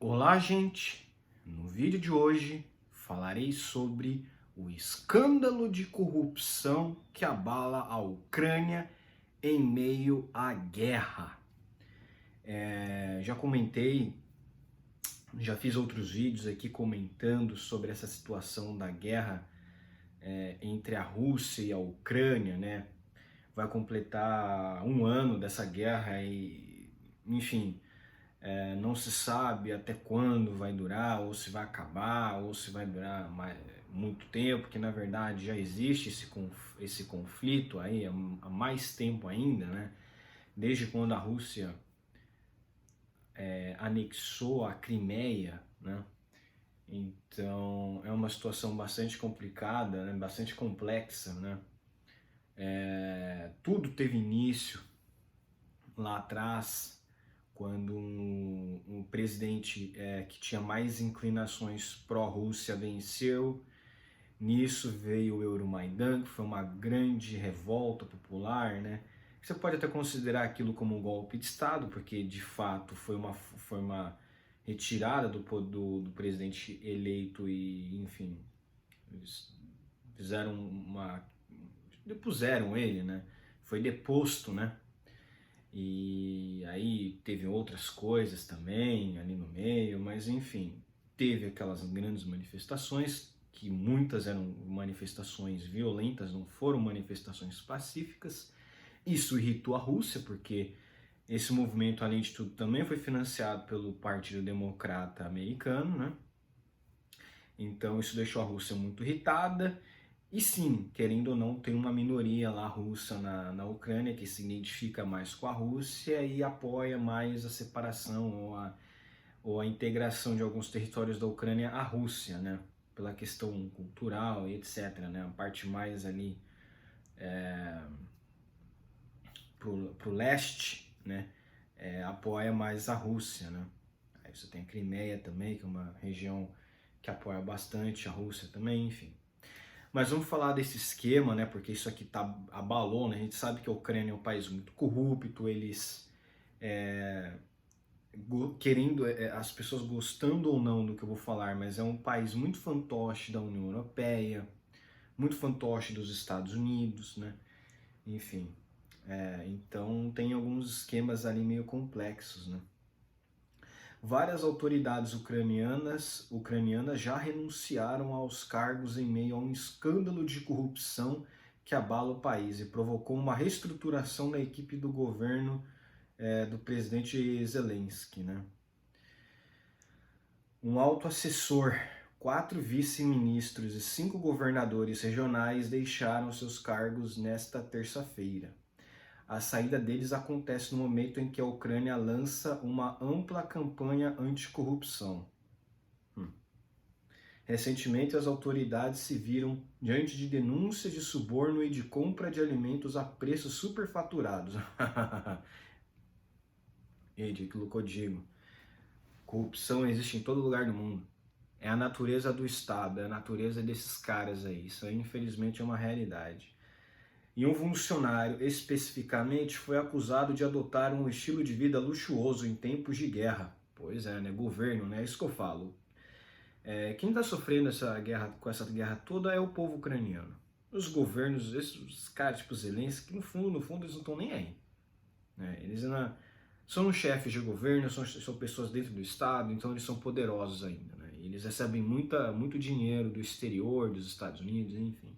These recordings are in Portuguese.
Olá, gente! No vídeo de hoje falarei sobre o escândalo de corrupção que abala a Ucrânia em meio à guerra. Já comentei, já fiz outros vídeos aqui comentando sobre essa situação da guerra entre a Rússia e a Ucrânia, né? Vai completar um ano dessa guerra e, enfim, não se sabe até quando vai durar, ou se vai acabar, ou se vai durar muito tempo, que na verdade já existe esse conflito aí há mais tempo ainda, né? Desde quando a Rússia anexou a Crimeia, né? Então é uma situação bastante complicada, né? Bastante complexa, né? Tudo teve início lá atrás, quando um presidente que tinha mais inclinações pró-Rússia venceu. Nisso veio o Euromaidan, que foi uma grande revolta popular, né? Você pode até considerar aquilo como um golpe de Estado, porque de fato foi uma retirada do presidente eleito e, enfim, eles depuseram ele, né? Foi deposto, né? E aí teve outras coisas também ali no meio, mas enfim, teve aquelas grandes manifestações, que muitas eram manifestações violentas, não foram manifestações pacíficas. Isso irritou a Rússia, porque esse movimento, além de tudo, também foi financiado pelo Partido Democrata Americano, né? Então isso deixou a Rússia muito irritada. E sim, querendo ou não, tem uma minoria lá russa na Ucrânia que se identifica mais com a Rússia e apoia mais a separação ou a integração de alguns territórios da Ucrânia à Rússia, né? Pela questão cultural e etc, né? A parte mais ali pro leste, né? Apoia mais a Rússia, né? Aí você tem a Crimeia também, que é uma região que apoia bastante a Rússia também, enfim. Mas vamos falar desse esquema, né? Porque isso aqui abalou, né? A gente sabe que a Ucrânia é um país muito corrupto, eles querendo, as pessoas gostando ou não do que eu vou falar, mas é um país muito fantoche da União Europeia, muito fantoche dos Estados Unidos, né? Enfim, então tem alguns esquemas ali meio complexos, né? Várias autoridades ucranianas já renunciaram aos cargos em meio a um escândalo de corrupção que abala o país e provocou uma reestruturação na equipe do governo do presidente Zelensky, né? Um alto assessor, 4 vice-ministros e 5 governadores regionais deixaram seus cargos nesta terça-feira. A saída deles acontece no momento em que a Ucrânia lança uma ampla campanha anticorrupção. Recentemente, as autoridades se viram diante de denúncias de suborno e de compra de alimentos a preços superfaturados. Gente, aquilo que eu digo. Corrupção existe em todo lugar do mundo. É a natureza do Estado, é a natureza desses caras aí. Isso aí, infelizmente, é uma realidade. E um funcionário, especificamente, foi acusado de adotar um estilo de vida luxuoso em tempos de guerra. Pois é, né? Governo, né? É isso que eu falo. Quem está sofrendo com essa guerra toda é o povo ucraniano. Os governos, esses caras tipo Zelensky, no fundo, eles não estão nem aí. Né? Eles ainda são chefes de governo, são pessoas dentro do Estado, então eles são poderosos ainda. Né? Eles recebem muito dinheiro do exterior, dos Estados Unidos, enfim.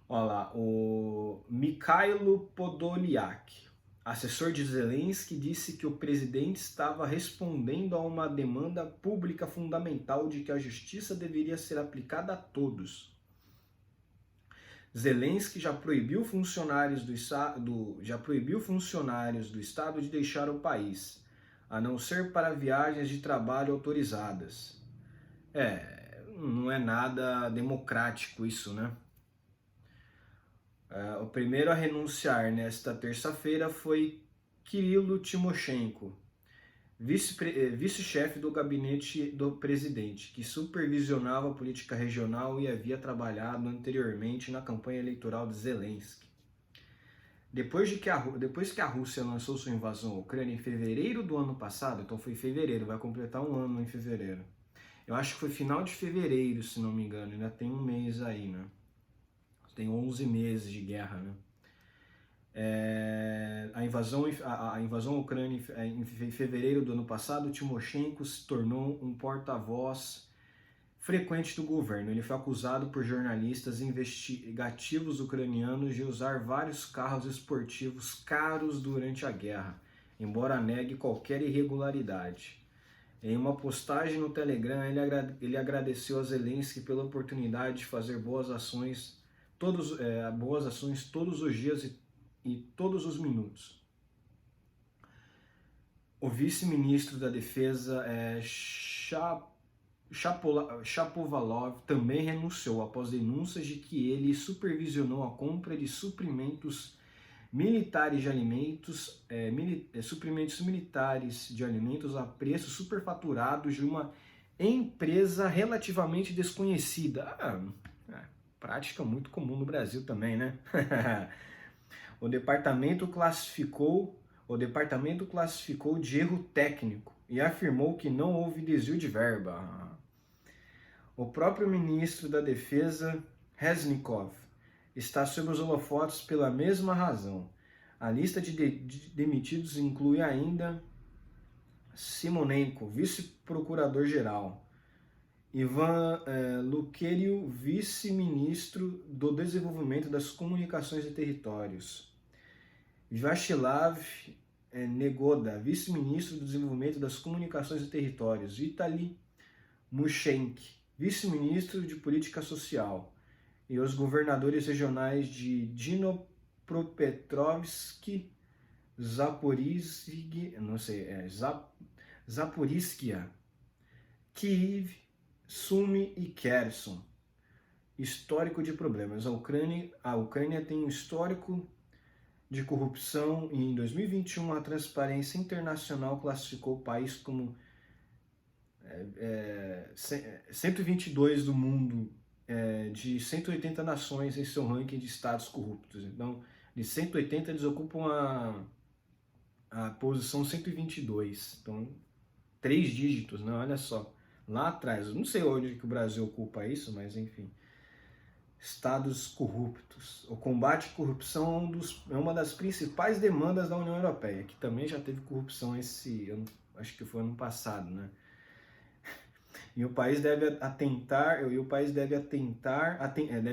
Olha lá, o Mikhailo Podolyak, assessor de Zelensky, disse que o presidente estava respondendo a uma demanda pública fundamental de que a justiça deveria ser aplicada a todos. Zelensky já proibiu funcionários do Estado de deixar o país, a não ser para viagens de trabalho autorizadas. Não é nada democrático isso, né? O primeiro a renunciar nesta terça-feira foi Kirilo Timoshenko, vice-chefe do gabinete do presidente, que supervisionava a política regional e havia trabalhado anteriormente na campanha eleitoral de Zelensky. depois que a Rússia lançou sua invasão à Ucrânia em fevereiro do ano passado, então foi em fevereiro, vai completar um ano em fevereiro. Eu acho que foi final de fevereiro, se não me engano, ainda tem um mês aí, né? Tem 11 meses de guerra, né? A invasão à Ucrânia em fevereiro do ano passado, Timoshenko se tornou um porta-voz frequente do governo. Ele foi acusado por jornalistas investigativos ucranianos de usar vários carros esportivos caros durante a guerra, embora negue qualquer irregularidade. Em uma postagem no Telegram, ele agradeceu a Zelensky pela oportunidade de fazer boas ações todos os dias e todos os minutos. O vice-ministro da Defesa, Shapovalov, também renunciou após denúncias de que ele supervisionou a compra de suprimentos militares de alimentos, suprimentos militares de alimentos a preços superfaturados de uma empresa relativamente desconhecida. Prática muito comum no Brasil também, né? O departamento classificou de erro técnico e afirmou que não houve desvio de verba. O próprio ministro da Defesa, Reznikov, está sob os holofotes pela mesma razão. A lista de demitidos inclui ainda Simonenko, vice-procurador-geral, Ivan Lukerio, vice-ministro do Desenvolvimento das Comunicações e Territórios, Vyacheslav Negoda, vice-ministro do Desenvolvimento das Comunicações e Territórios, Vitaly Mushenk, vice-ministro de Política Social, e os governadores regionais de Dnipropetrovsk, Zaporizhia, Kiev, Sumy e Kherson. Histórico de problemas. A Ucrânia tem um histórico de corrupção e em 2021 a Transparência Internacional classificou o país como 122 do mundo, de 180 nações em seu ranking de estados corruptos. Então, de 180 eles ocupam a posição 122. Então, 3 dígitos, né? Olha só. Lá atrás, não sei onde que o Brasil ocupa isso, mas enfim. Estados corruptos. O combate à corrupção é uma das principais demandas da União Europeia, que também já teve corrupção esse ano, acho que foi ano passado, né? E o país deve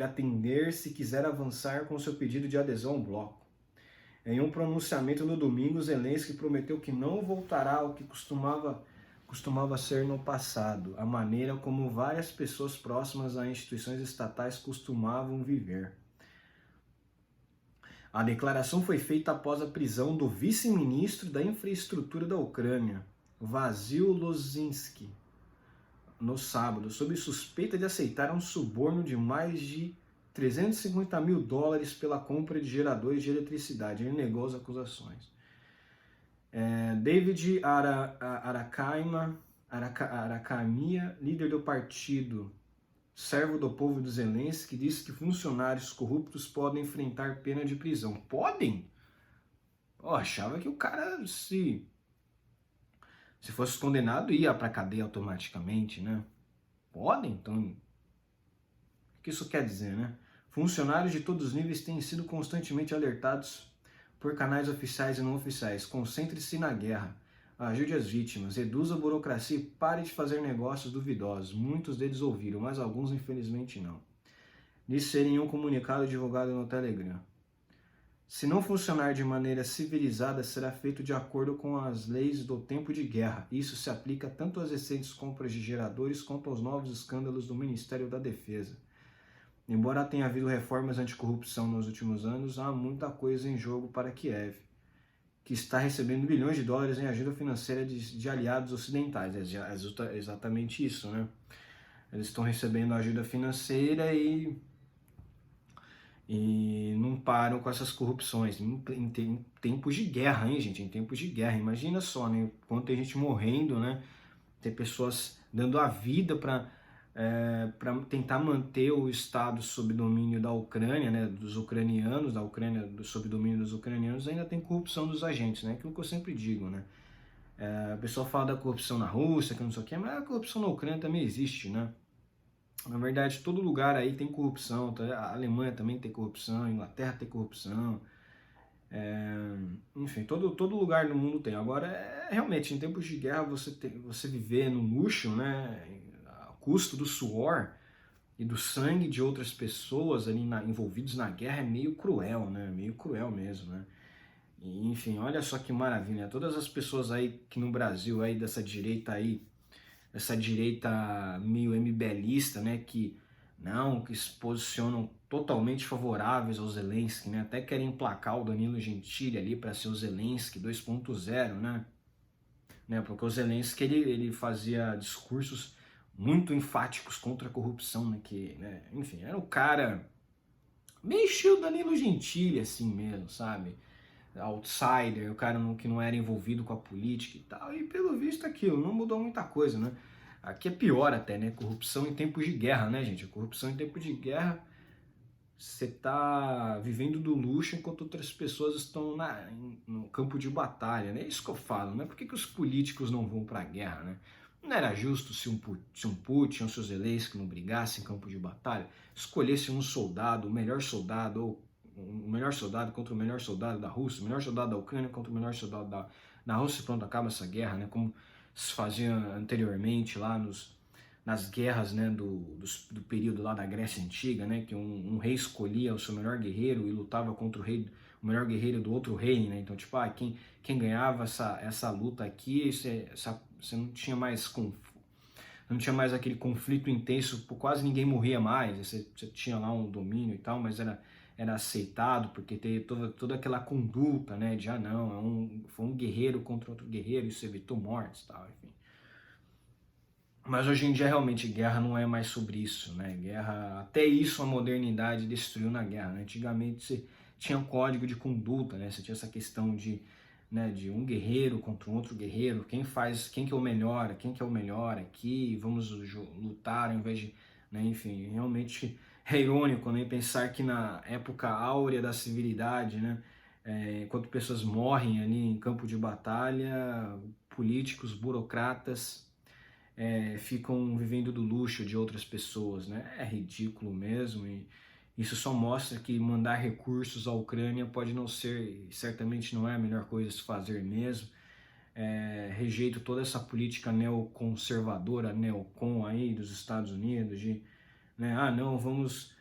atender se quiser avançar com seu pedido de adesão ao bloco. Em um pronunciamento no domingo, Zelensky prometeu que não voltará ao que costumava ser no passado, a maneira como várias pessoas próximas a instituições estatais costumavam viver. A declaração foi feita após a prisão do vice-ministro da infraestrutura da Ucrânia, Vasyl Lozinski, no sábado, sob suspeita de aceitar um suborno de mais de $350 mil pela compra de geradores de eletricidade. Ele negou as acusações. David Arakhamia, líder do partido Servo do Povo do Zelensky, disse que funcionários corruptos podem enfrentar pena de prisão. Podem? Eu achava que o cara, se fosse condenado, ia para a cadeia automaticamente, né? Podem? Então, o que isso quer dizer, né? Funcionários de todos os níveis têm sido constantemente alertados por canais oficiais e não oficiais. Concentre-se na guerra, ajude as vítimas, reduza a burocracia e pare de fazer negócios duvidosos. Muitos deles ouviram, mas alguns infelizmente não. Disse ele em um comunicado divulgado no Telegram. Se não funcionar de maneira civilizada, será feito de acordo com as leis do tempo de guerra. Isso se aplica tanto às recentes compras de geradores quanto aos novos escândalos do Ministério da Defesa. Embora tenha havido reformas anticorrupção nos últimos anos, há muita coisa em jogo para Kiev, que está recebendo bilhões de dólares em ajuda financeira de aliados ocidentais. É exatamente isso, né? Eles estão recebendo ajuda financeira e não param com essas corrupções. Em tempos de guerra, hein, gente? Em tempos de guerra. Imagina só, né? Quando tem gente morrendo, né? Tem pessoas dando a vida para para tentar manter o Estado sob domínio da Ucrânia, né, dos ucranianos, da Ucrânia sob domínio dos ucranianos, ainda tem corrupção dos agentes, né, aquilo que eu sempre digo, né. A pessoa fala da corrupção na Rússia, que não sei o que, mas a corrupção na Ucrânia também existe, né. Na verdade, todo lugar aí tem corrupção, a Alemanha também tem corrupção, a Inglaterra tem corrupção, enfim, todo lugar no mundo tem. Agora, realmente, em tempos de guerra, você viver no luxo, né, a custo do suor e do sangue de outras pessoas ali envolvidos na guerra é meio cruel, né, meio cruel mesmo, né. E, enfim, olha só que maravilha, todas as pessoas aí que no Brasil, aí dessa direita aí, essa direita meio MBLista, né, que se posicionam totalmente favoráveis ao Zelensky, né, até querem emplacar o Danilo Gentili ali para ser o Zelensky 2.0, né, porque o Zelensky ele fazia discursos muito enfáticos contra a corrupção, né, enfim, era o cara meio estilo Danilo Gentili, assim mesmo, sabe? Outsider, o cara que não era envolvido com a política e tal, e pelo visto aquilo, não mudou muita coisa, né? Aqui é pior até, né? Corrupção em tempos de guerra, né, gente? A corrupção em tempos de guerra, você tá vivendo do luxo enquanto outras pessoas estão no campo de batalha, né? É isso que eu falo, né? Por que os políticos não vão pra guerra, né? Não era justo se um Putin ou se o Zelensky não brigassem em campo de batalha, escolhesse um soldado, o melhor soldado, ou o melhor soldado contra o melhor soldado da Rússia, o melhor soldado da Ucrânia contra o melhor soldado da Rússia, e pronto, acaba essa guerra, né? Como se fazia anteriormente lá nas guerras, né, do período lá da Grécia Antiga, né, que um rei escolhia o seu melhor guerreiro e lutava contra o melhor guerreiro do outro rei, né? Então, tipo, quem ganhava essa luta aqui, você não tinha mais aquele conflito intenso, quase ninguém morria mais, você tinha lá um domínio e tal, mas era aceitado, porque teve toda aquela conduta, né, de, não, foi um guerreiro contra outro guerreiro, isso evitou mortes e tal, enfim. Mas hoje em dia, realmente, guerra não é mais sobre isso, né? Guerra, até isso a modernidade destruiu na guerra, né? Antigamente você tinha um código de conduta, né? Você tinha essa questão de um guerreiro contra um outro guerreiro, quem que é o melhor aqui, vamos lutar ao invés de, né? Enfim, realmente é irônico, né? Pensar que na época áurea da civilidade, né? Enquanto pessoas morrem ali em campo de batalha, políticos, burocratas ficam vivendo do luxo de outras pessoas, né? É ridículo mesmo, e isso só mostra que mandar recursos à Ucrânia pode não ser, certamente não é a melhor coisa a se fazer mesmo. Rejeito toda essa política neoconservadora, neocon aí dos Estados Unidos, de, né, não, vamos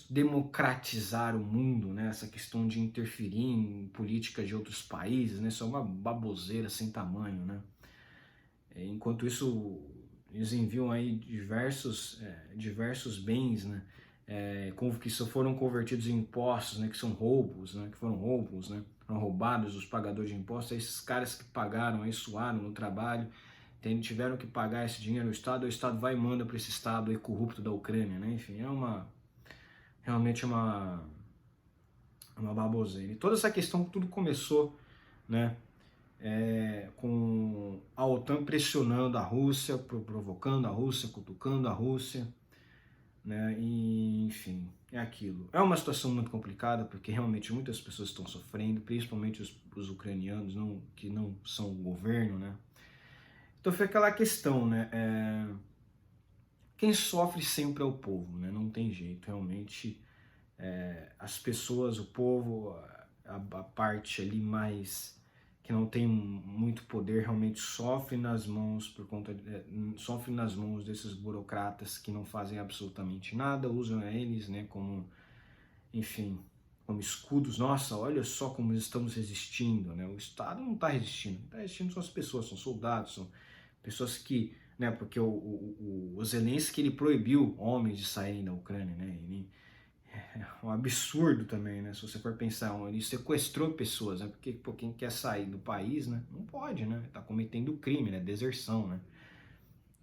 democratizar o mundo, né? Essa questão de interferir em política de outros países, né? Isso é uma baboseira sem tamanho, né? Enquanto isso, eles enviam aí diversos bens, né, que foram convertidos em impostos, né, que são roubos, né, que foram roubos, né, foram roubados dos pagadores de impostos. Esses caras que pagaram, aí, suaram no trabalho, tiveram que pagar esse dinheiro ao o Estado vai e manda para esse Estado aí corrupto da Ucrânia, né? Enfim, realmente uma baboseira. E toda essa questão, tudo começou, né, com a OTAN pressionando a Rússia, provocando a Rússia, cutucando a Rússia, né? E, enfim, é aquilo. É uma situação muito complicada, porque realmente muitas pessoas estão sofrendo, principalmente os ucranianos, que não são o governo, né? Então foi aquela questão, né? Quem sofre sempre é o povo, né? Não tem jeito, realmente. As pessoas, o povo, a parte ali mais que não tem muito poder, realmente sofre nas mãos sofre nas mãos desses burocratas que não fazem absolutamente nada, usam eles, né, enfim, como escudos. Nossa, olha só como estamos resistindo, né? O Estado não está resistindo, está resistindo são as pessoas, são soldados, são pessoas que, né, porque o Zelensky, ele proibiu homens de saírem da Ucrânia, né? É um absurdo também, né? Se você for pensar, ele sequestrou pessoas, né? Porque quem quer sair do país, né? Não pode, né? Tá cometendo crime, né? Deserção, né?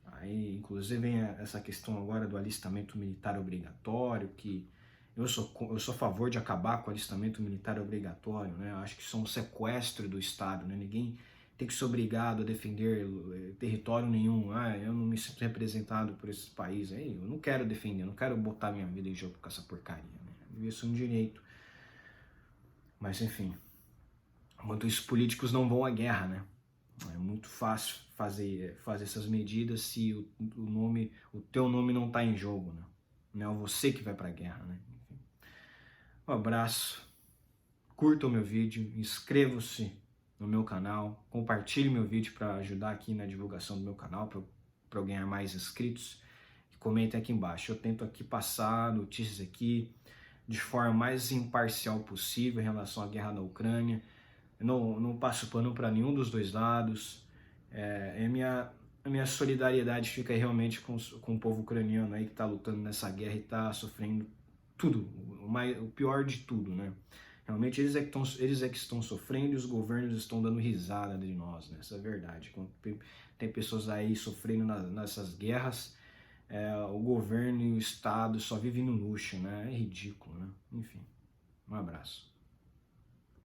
Aí, inclusive, vem essa questão agora do alistamento militar obrigatório, que eu sou a favor de acabar com o alistamento militar obrigatório, né? Eu acho que isso é um sequestro do Estado, né? ter que ser obrigado a defender território nenhum. Eu não me sinto representado por esse país. Aí, eu não quero defender, eu não quero botar minha vida em jogo com essa porcaria. Né? Devia ser um direito. Mas enfim, enquanto isso, políticos não vão à guerra, né? É muito fácil fazer essas medidas se o teu nome não está em jogo, né? Não é você que vai para a guerra, né? Enfim. Um abraço, curta o meu vídeo, inscreva-se no meu canal, compartilhe meu vídeo para ajudar aqui na divulgação do meu canal, para eu ganhar mais inscritos, e comentem aqui embaixo. Eu tento aqui passar notícias aqui de forma mais imparcial possível em relação à guerra na Ucrânia. Eu não passo pano para nenhum dos dois lados. A minha solidariedade fica realmente com o povo ucraniano aí que está lutando nessa guerra e está sofrendo tudo, o pior de tudo, né? Realmente eles é que estão sofrendo e os governos estão dando risada de nós, né? Essa é a verdade. Quando tem pessoas aí sofrendo nessas guerras, o governo e o Estado só vivem no luxo, né? É ridículo, né? Enfim, um abraço.